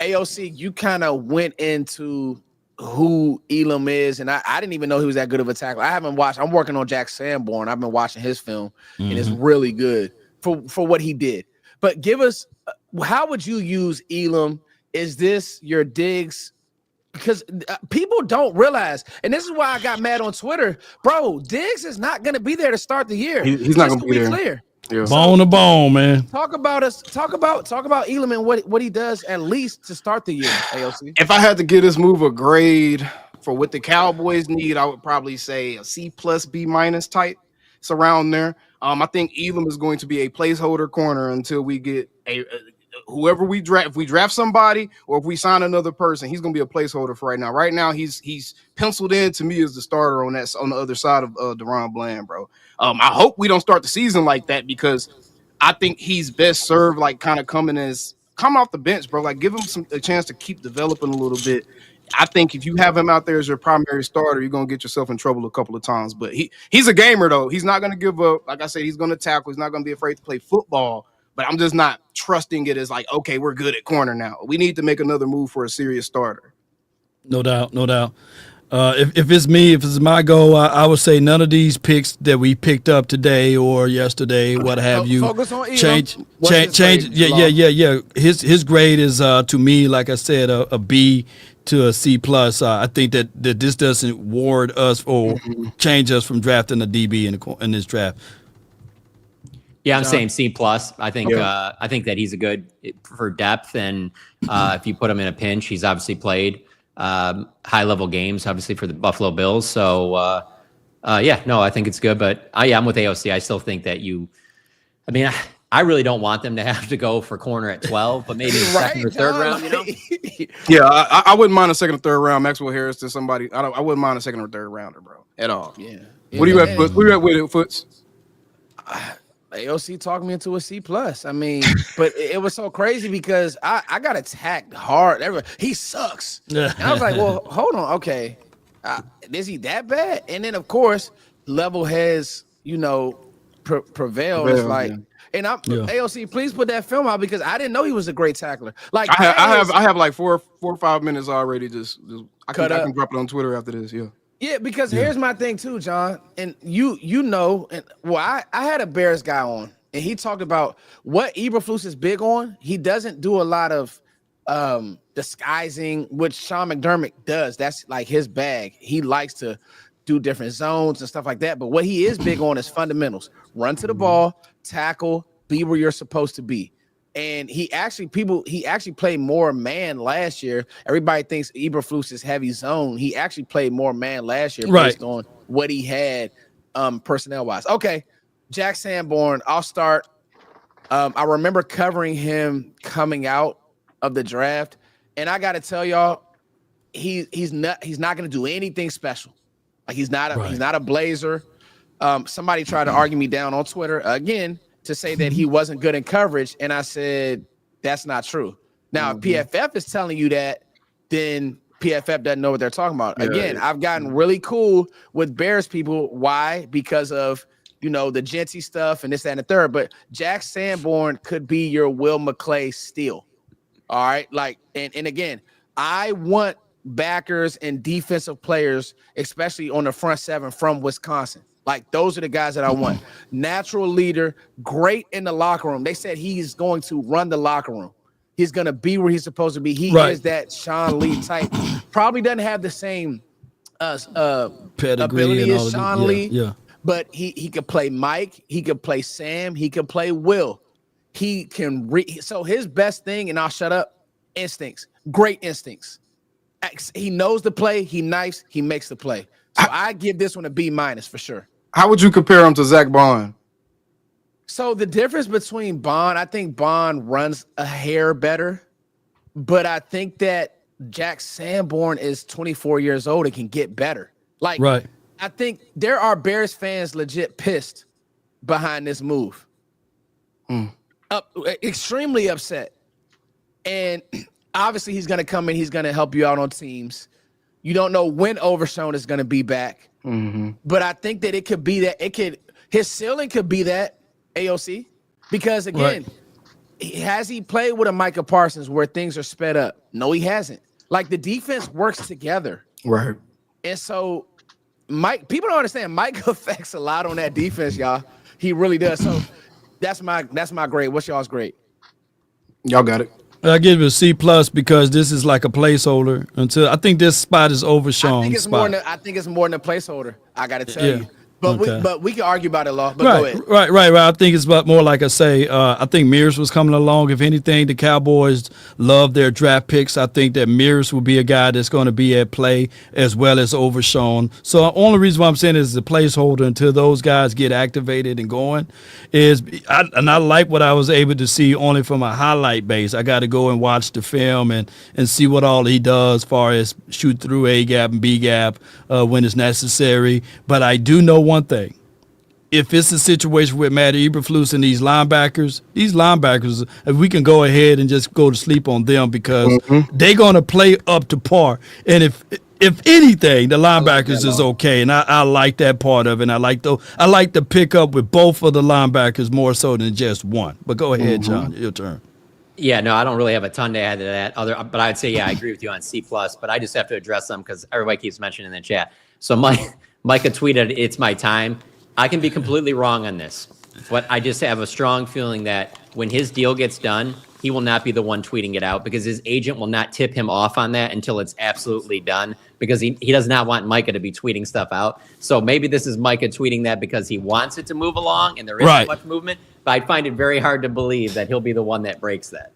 AOC, you kind of went into who Elam is, and I didn't even know he was that good of a tackler. I haven't watched. I'm working on Jack Sanborn. I've been watching his film, and it's really good for what he did. But give us, how would you use Elam? Is this your digs? Because people don't realize, and this is why I got mad on Twitter, bro. Diggs is not going to be there to start the year. He's not going to be there. Clear. Yeah. Bone to bone, man. Talk about Elam and what he does at least to start the year. AOC. If I had to give this move a grade for what the Cowboys need, I would probably say a C+, B- type. It's around there. I think Elam is going to be a placeholder corner until we get whoever we draft. If we draft somebody or if we sign another person, he's going to be a placeholder for right now. Right now, he's penciled in to me as the starter on the other side of Deron Bland, bro. I hope we don't start the season like that because I think he's best served like kind of come off the bench, bro. Like give him a chance to keep developing a little bit. I think if you have him out there as your primary starter, you're going to get yourself in trouble a couple of times. But he's a gamer, though. He's not going to give up. Like I said, he's going to tackle. He's not going to be afraid to play football. But I'm just not trusting it as like, okay, we're good at corner now. We need to make another move for a serious starter. No doubt. If it's me, if it's my goal, I would say none of these picks that we picked up today or yesterday, what have you, focus on Elam. change. Yeah. His grade is to me, like I said, a B to a C+. I think that this doesn't ward us or change us from drafting a DB in this draft. Yeah, I'm saying C+. I think that he's a good for depth, and if you put him in a pinch, he's obviously played high level games, obviously for the Buffalo Bills. So I think it's good. But I'm with AOC. I still think that I really don't want them to have to go for corner at 12, but maybe second or third round. Yeah, I wouldn't mind a second or third round. Maxwell Harris to somebody. I wouldn't mind a second or third rounder, bro, at all. Yeah. What do you have? What do you have with it, Foots? AOC talked me into a C+. I mean, but it was so crazy because I got attacked hard. He sucks. And I was like, well, hold on. Okay. Is he that bad? And then, of course, level has, prevailed. It's like, and AOC, please put that film out because I didn't know he was a great tackler. Like I have like 4 or 5 minutes already. I can drop it on Twitter after this. Yeah. Yeah, because here's my thing too, John, and I had a Bears guy on, and he talked about what Eberflus is big on. He doesn't do a lot of disguising, which Sean McDermott does. That's like his bag. He likes to do different zones and stuff like that. But what he is big on is fundamentals: run to the ball, tackle, be where you're supposed to be. And he actually played more man last year. Everybody thinks Eberflus is heavy zone. He actually played more man last year based on what he had personnel wise. Okay, Jack Sanborn. I'll start. I remember covering him coming out of the draft, and I got to tell y'all, he's not going to do anything special. Like he's not a Blazer. Somebody tried to argue me down on Twitter again to say that he wasn't good in coverage, and I said that's not true. Now, if PFF is telling you that, then PFF doesn't know what they're talking about. Again, I've gotten really cool with Bears people. Why? Because of the Genty stuff and this, that, and the third. But Jack Sanborn could be your Will McClay steal. All right, and again, I want backers and defensive players, especially on the front seven from Wisconsin. Like those are the guys that I want. Natural leader, great in the locker room. They said he's going to run the locker room. He's going to be where he's supposed to be. He is that Sean Lee type. Probably doesn't have the same ability as Sean Lee. Yeah. But he could play Mike. He could play Sam. He could play Will. He can so his best thing, and I'll shut up, instincts. Great instincts. He knows the play. He knifes. He makes the play. So I give this one a B- for sure. How would you compare him to Zach Bond? So the difference between Bond, I think Bond runs a hair better, but I think that Jack Sanborn is 24 years old and can get better. I think there are Bears fans legit pissed behind this move. Extremely upset. And obviously he's going to come in. He's going to help you out on teams. You don't know when Overshown is going to be back. But I think that it could be that his ceiling could be that AOC, because again, has he played with a Micah Parsons where things are sped up? No, he hasn't. Like the defense works together. Right. And so people don't understand Mike affects a lot on that defense, y'all. He really does. So that's my grade. What's y'all's grade? Y'all got it. I give it a C+ because this is like a placeholder until I think this spot is Overshown. I think it's more than a placeholder. I got to tell you. But we can argue about it, Law. But go ahead. Right. I think it's about more like I say. I think Mears was coming along. If anything, the Cowboys love their draft picks. I think that Mears will be a guy that's going to be at play as well as Overshown. So the only reason why I'm saying is the placeholder until those guys get activated and going I like what I was able to see only from a highlight base. I got to go and watch the film and see what all he does as far as shoot through A gap and B gap when it's necessary. But I do know one thing. If it's a situation with Matt Eberflus and these linebackers, if we can go ahead and just go to sleep on them because they're going to play up to par. And if anything, the linebackers is okay, and I like that part of it. And I like the pickup with both of the linebackers more so than just one. But go ahead, John, your turn. Yeah, no, I don't really have a ton to add to that. But I'd say, I agree with you on C+. But I just have to address them because everybody keeps mentioning in the chat. So Micah tweeted, "It's my time." I can be completely wrong on this, but I just have a strong feeling that when his deal gets done, he will not be the one tweeting it out because his agent will not tip him off on that until it's absolutely done because he does not want Micah to be tweeting stuff out. So maybe this is Micah tweeting that because he wants it to move along and there isn't much movement, but I find it very hard to believe that he'll be the one that breaks that.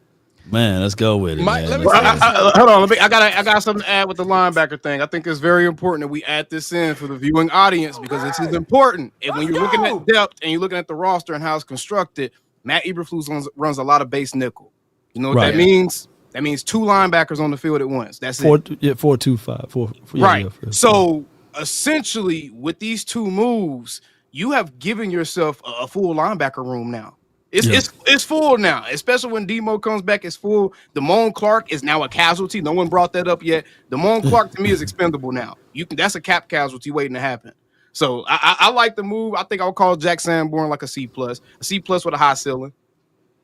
Man, let's go with it. Hold on. I got something to add with the linebacker thing. I think it's very important that we add this in for the viewing audience because this is important. And when you're looking at depth and you're looking at the roster and how it's constructed, Matt Eberflus runs a lot of base nickel. You know what that means? That means two linebackers on the field at once. That's 4-2-5. Right. So essentially, with these two moves, you have given yourself a full linebacker room now. It's full now, especially when Demo comes back. It's full. Damone Clark is now a casualty. No one brought that up yet. Damone Clark to me is expendable now. That's a cap casualty waiting to happen. So I like the move. I think I'll call Jack Sanborn like a C+, with a high ceiling.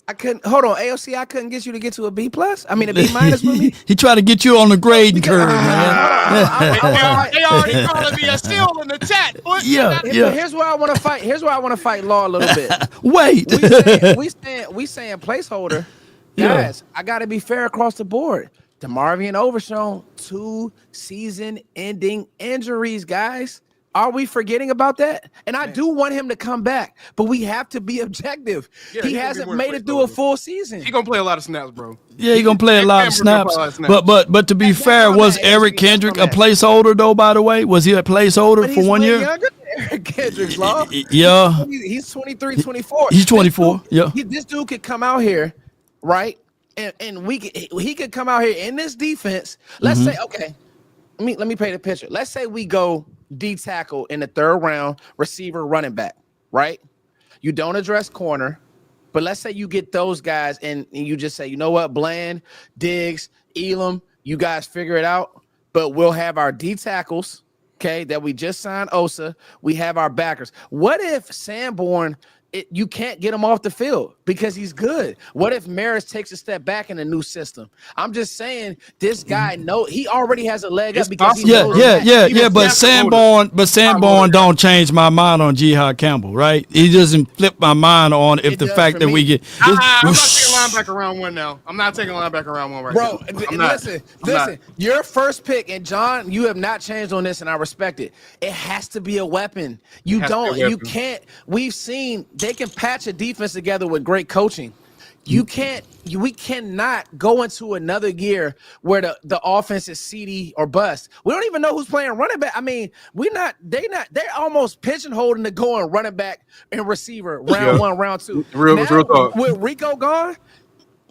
Hold on, AOC. I couldn't get you to get to a B+. I mean a B- with me. He tried to get you on the grading curve, man. They already calling me a steal in the chat. Yeah. Here's where I want to fight. Here's where I want to fight Law a little bit. Wait. We saying placeholder. Guys, I got to be fair across the board. DeMarvion Overshown, 2 season-ending injuries, guys. Are we forgetting about that? And I do want him to come back, but we have to be objective. He hasn't made it through a full season. He gonna play a lot of snaps, bro. Yeah, he gonna play a lot of snaps. But to be fair, was Eric Kendrick a placeholder though? By the way, was he a placeholder for 1 year? Younger than Eric Kendrick's, Law. Yeah, he's 23, 24. He's 24. This dude could come out here, right? And he could come out here in this defense. Let's say, okay, let me paint a picture. Let's say we go D tackle in the 3rd round, receiver, running back, right? You don't address corner, but let's say you get those guys and you just say, you know what, Bland, Diggs, Elam, you guys figure it out, but we'll have our D tackles, okay, that we just signed Osa. We have our backers. What if Sanborn, you can't get him off the field because he's good? What if Maris takes a step back in a new system? I'm just saying this guy he already has a leg up because but Sanborn don't change my mind on Jihad Campbell, right? He doesn't flip my mind on if the fact that we get I'm not taking linebacker round 1 now. I'm not taking linebacker round 1 right now. Bro, listen, your first pick, and John, you have not changed on this, and I respect it. It has to be a weapon. You can't. We've seen they can patch a defense together with great coaching. We cannot go into another year where the offense is CD or bust. We don't even know who's playing running back. I mean, they're almost pigeonholed into going running back and receiver round 1, round 2. Real talk. With Rico gone,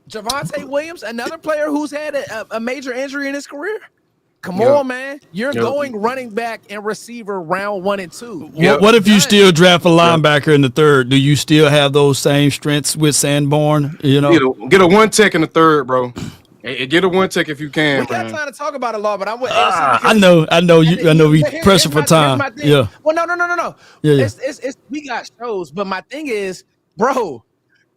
Javonte Williams, another player who's had a major injury in his career. Come on, man. You're going running back and receiver round 1 and 2. What if you still draft a linebacker in the 3rd? Do you still have those same strengths with Sanborn? You know, get a 1 tech in the 3rd, bro. Get a 1 tech if you can. We got time to talk about it, Law, but I'm with I know. We pressure for time. Yeah. Well, no. Yeah. It's we got shows, but my thing is, bro,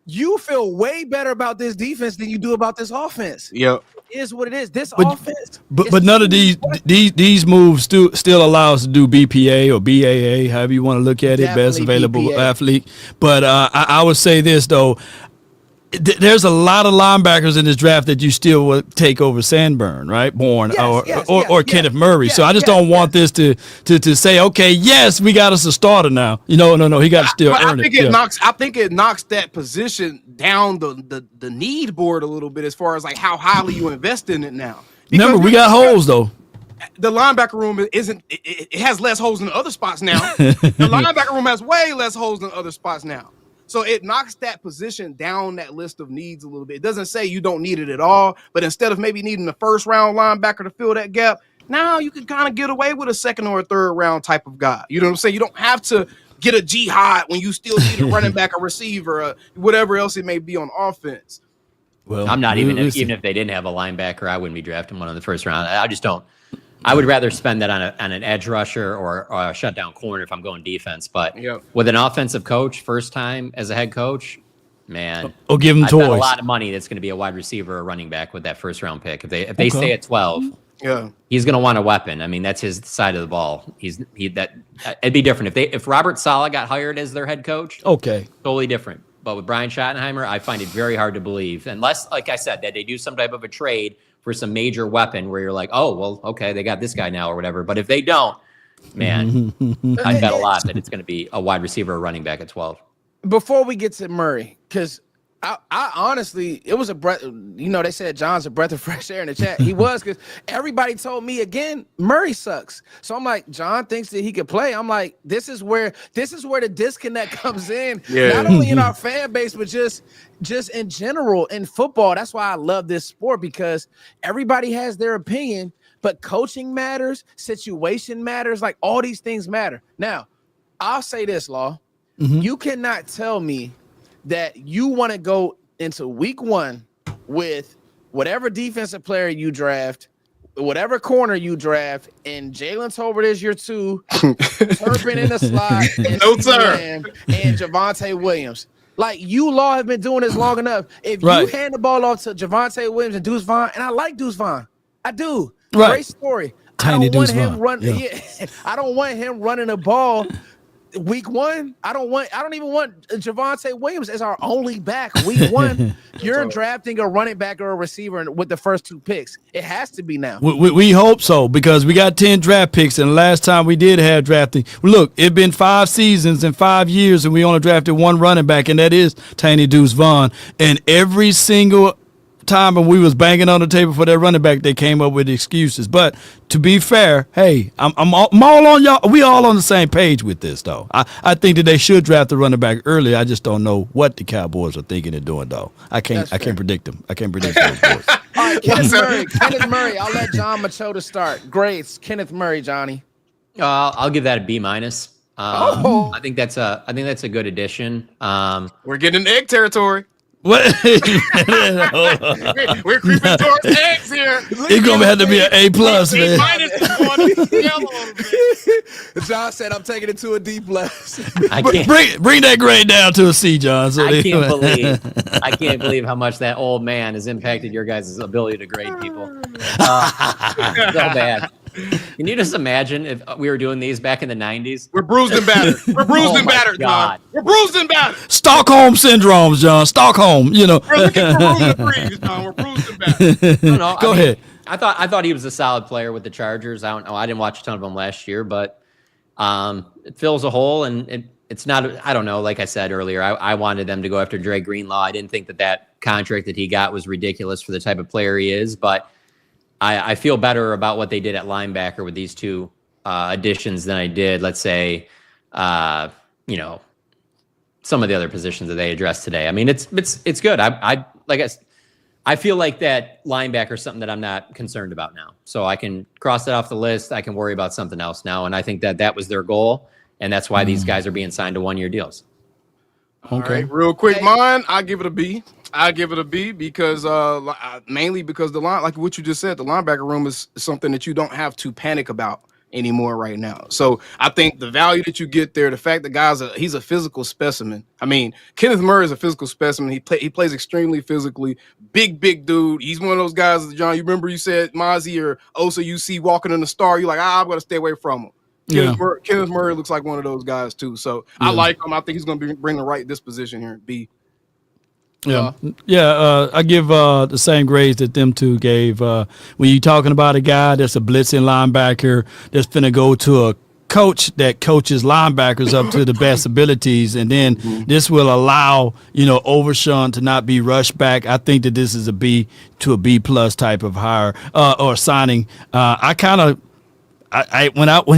you feel way better about this defense than you do about this offense. Yep. Is what it is. This offense, but none of these moves still allow us to do BPA or BAA, however you want to look at it, best available BPA. Athlete. But I would say this though, there's a lot of linebackers in this draft that you still would take over Sanborn, right? Or Kenneth Murray. So I just don't want this to say, okay, yes, we got us a starter now. No, he got to still earn it. I think it knocks that position down the need board a little bit as far as like how highly you invest in it now. Because remember, we got holes though. The linebacker room it has less holes than other spots now. The linebacker room has way less holes than other spots now. So it knocks that position down that list of needs a little bit. It doesn't say you don't need it at all, but instead of maybe needing the 1st round linebacker to fill that gap, now you can kind of get away with a 2nd or a 3rd round type of guy. You know what I'm saying? You don't have to get a jihad when you still need a running back, a receiver, or whatever else it may be on offense. Well, I'm not even if they didn't have a linebacker, I wouldn't be drafting one in the 1st round. I just don't. I would rather spend that on an edge rusher or a shutdown corner if I'm going defense. But with an offensive coach, first time as a head coach, man, give him toys. A lot of money. That's going to be a wide receiver or running back with that 1st round pick. If they stay at 12, he's going to want a weapon. I mean, that's his side of the ball. It'd be different if Robert Saleh got hired as their head coach. Okay, totally different. But with Brian Schottenheimer, I find it very hard to believe, unless, like I said, that they do some type of a trade for some major weapon where you're like, oh, well, okay, they got this guy now or whatever. But if they don't, man, I bet a lot that it's going to be a wide receiver or running back at 12. Before we get to Murray, because I honestly, it was a breath. They said John's a breath of fresh air in the chat. He was, because everybody told me again, Murray sucks. So I'm like, John thinks that he could play. I'm like, this is where the disconnect comes in. Not only in our fan base, but just in general in football. That's why I love this sport, because everybody has their opinion, but coaching matters, situation matters, like all these things matter. Now, I'll say this, Law. You cannot tell me that you want to go into week 1 with whatever defensive player you draft, whatever corner you draft, and Jalen Tolbert is your 2, Turpin in the slot, and Javonte Williams. Like, you, Law, have been doing this long enough. If you hand the ball off to Javonte Williams and Deuce Vaughn, and I like Deuce Vaughn, I do. Great story. Tiny Deuce Vaughn. I don't want him running the ball week one, I don't even want Javonte Williams as our only back week one. You're drafting a running back or a receiver with the first 2 picks. It has to be now. We hope so, because we got 10 draft picks, and the last time we did have drafting, look, it's been 5 seasons and 5 years, and we only drafted 1 running back, and that is Tiny Deuce Vaughn. And every single time when we was banging on the table for that running back, they came up with excuses. But to be fair, hey, I'm all on y'all. We all on the same page with this, though. I think that they should draft the running back early. I just don't know what the Cowboys are thinking of doing, though. I can't predict them. I can't predict those boys. All right, Kenneth Murray. I'll let John Machota start. Grades, Kenneth Murray, Johnny. I'll give that a B-. I think that's a good addition. We're getting in egg territory. What? We're creeping towards eggs here. It's gonna have to be an A+, man. John said, "I'm taking it to a D+." I can't bring that grade down to a C, John. So I can't believe how much that old man has impacted your guys' ability to grade people. So bad. Can you just imagine if we were doing these back in the 90s? We're bruised and battered. We're bruised and battered, John. We're bruised and battered. Stockholm syndromes, John. Stockholm, you know. We're looking for room to breathe, John. We're bruised and battered. No, Go ahead. I thought he was a solid player with the Chargers. I don't know. I didn't watch a ton of them last year, but it fills a hole, and it's not. I don't know. Like I said earlier, I wanted them to go after Dre Greenlaw. I didn't think that contract that he got was ridiculous for the type of player he is, but I feel better about what they did at linebacker with these 2 additions than I did, let's say, some of the other positions that they addressed today. I mean, it's good. I feel like that linebacker is something that I'm not concerned about now. So I can cross that off the list. I can worry about something else now. And I think that was their goal. And that's why these guys are being signed to 1-year deals. Okay. All right, real quick, mine, I give it a B. I give it a B because mainly because the line, like what you just said, the linebacker room is something that you don't have to panic about anymore right now. So I think the value that you get there, the fact that he's a physical specimen. I mean, Kenneth Murray is a physical specimen. He plays extremely physically. Big dude. He's one of those guys, John. You remember you said Mozzie or Osa you see walking in the star. You're like, I'm going to stay away from him. Kenneth Murray looks like one of those guys too. So I like him. I think he's going to bring the right disposition here. B. I give the same grades that them 2 gave. When you're talking about a guy that's a blitzing linebacker that's finna go to a coach that coaches linebackers up to the best abilities, and then this will allow Overshawn to not be rushed back. I think that this is a B to a B+ type of hire or signing. When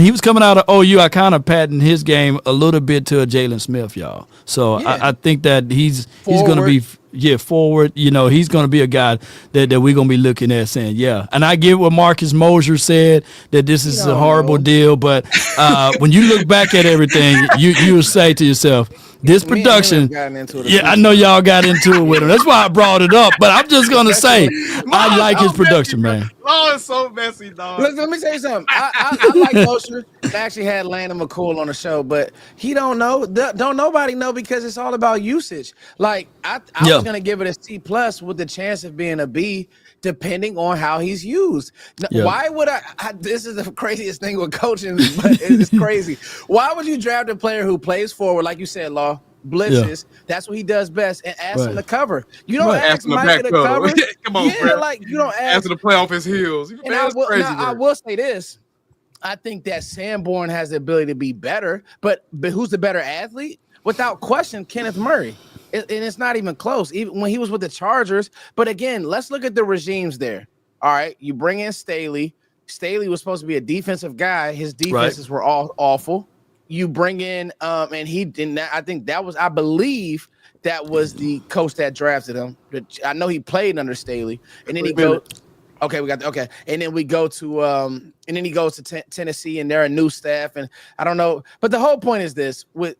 he was coming out of OU, I kind of patted his game a little bit to a Jalen Smith, y'all. So I think that he's going to be forward. He's going to be a guy that we're going to be looking at saying, yeah. And I get what Marcus Mosher said, that this is a horrible deal. But when you look back at everything, you will say to yourself, this production, I know y'all got into it with him. That's why I brought it up. But I'm just going to say, I like his production, man. Oh, it's so messy, dog. Let me say something. I like Mosher. I actually had Landon McCool on the show, but he don't know. Don't nobody know because it's all about usage. Like, I was going to give it a C+ with the chance of being a B, depending on how he's used. Now, why would I? This is the craziest thing with coaching, but it's crazy. Why would you draft a player who plays forward, like you said, Law, blitzes? That's what he does best, and ask him to cover. You don't ask Mike to cover. Come on, bro. Like you don't ask him to play off his heels. And I will say this. I think that Sanborn has the ability to be better, but who's the better athlete? Without question, Kenneth Murray. And it's not even close, even when he was with the Chargers. But again, let's look at the regimes there. All right, you bring in Staley. Staley was supposed to be a defensive guy. His defenses were all awful. You bring in, and he didn't. I think that was, I believe that was the coach that drafted him. I know he played under Staley, and then he goes. Okay, and then we go to, and then he goes to Tennessee, and they're a new staff, and I don't know. But the whole point is this: with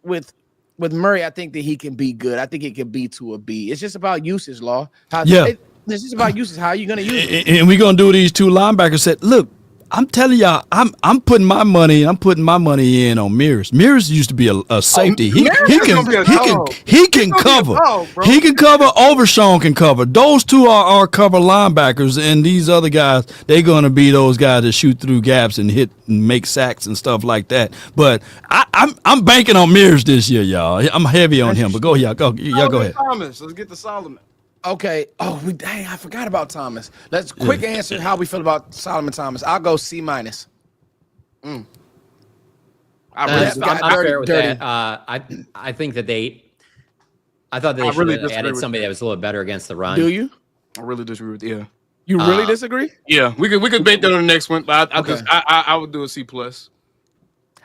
Murray, I think that he can be good. I think it can be to a B. It's just about usage, Law. It's just about usage. How are you going to use it? And we're going to do these 2 linebackers. Said, look, I'm telling y'all, I'm putting my money in on Mears. Mears used to be a safety. He can cover. He can cover. Overshawn can cover. Those two are cover linebackers, and these other guys, they're gonna be those guys that shoot through gaps and hit and make sacks and stuff like that. But I'm banking on Mears this year, y'all. I'm heavy on him. But go ahead. Go ahead. Thomas, let's get to Solomon. Okay. Oh, dang, I forgot about Thomas. Let's quick answer how we feel about Solomon Thomas. I'll go C-. I really I'm fair with that. I think that I thought that they should have added somebody that was a little better against the run. Do you? I really disagree with you. You really disagree? Yeah, we could bait that on the next one, but I would do a C+.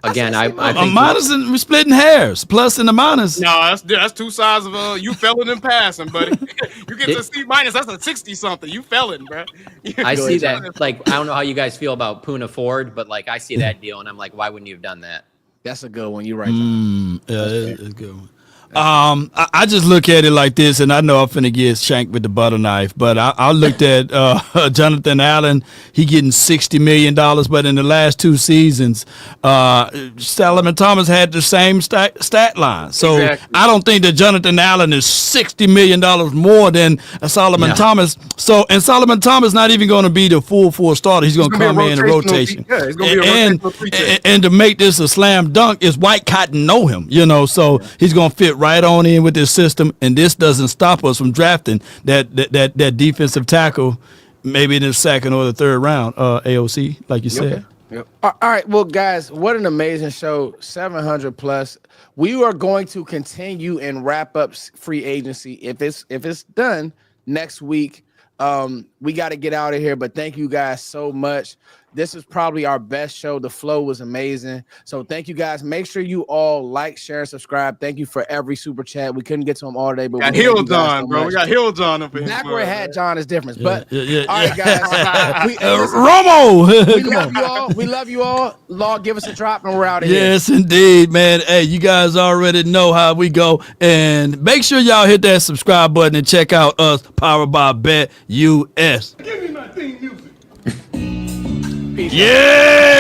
Again, I think a minus, and we're splitting hairs. Plus and the minus. No, that's two sides of you felon in passing, buddy. You get to C-. That's a 60-something. You felon, bro. I see that. Like, I don't know how you guys feel about Puna Ford, but like I see that deal, and I'm like, why wouldn't you have done that? That's a good one. You're right. Yeah, it's a good one. I just look at it like this, and I know I'm finna get shanked with the butter knife, but I looked at Jonathan Allen. He getting $60 million, but in the last 2 seasons, Solomon Thomas had the same stat line. So exactly. I don't think that Jonathan Allen is $60 million more than Solomon Thomas. And Solomon Thomas not even going to be the full starter. He's going to come in a rotation. Yeah, he's going to be a rotational. And to make this a slam dunk is White Cotton know him, so he's going to fit right on in with this system, and this doesn't stop us from drafting that defensive tackle maybe in the second or the third round, AOC, like you said. Yep. All right, well, guys, what an amazing show, 700 plus. We are going to continue and wrap up free agency. If it's done next week, we got to get out of here, but thank you guys so much. This is probably our best show. The flow was amazing. So thank you guys. Make sure you all like, share, and subscribe. Thank you for every super chat. We couldn't get to them all day, but we got Hill John, bro. We got Hill John up here. Back where it had John is different. But all right, guys. Romo. We love you all. Law, give us a drop and we're out of here. Yes, indeed, man. Hey, you guys already know how we go. And make sure y'all hit that subscribe button and check out us, powered by Bet US. Give me my theme music. Yeah!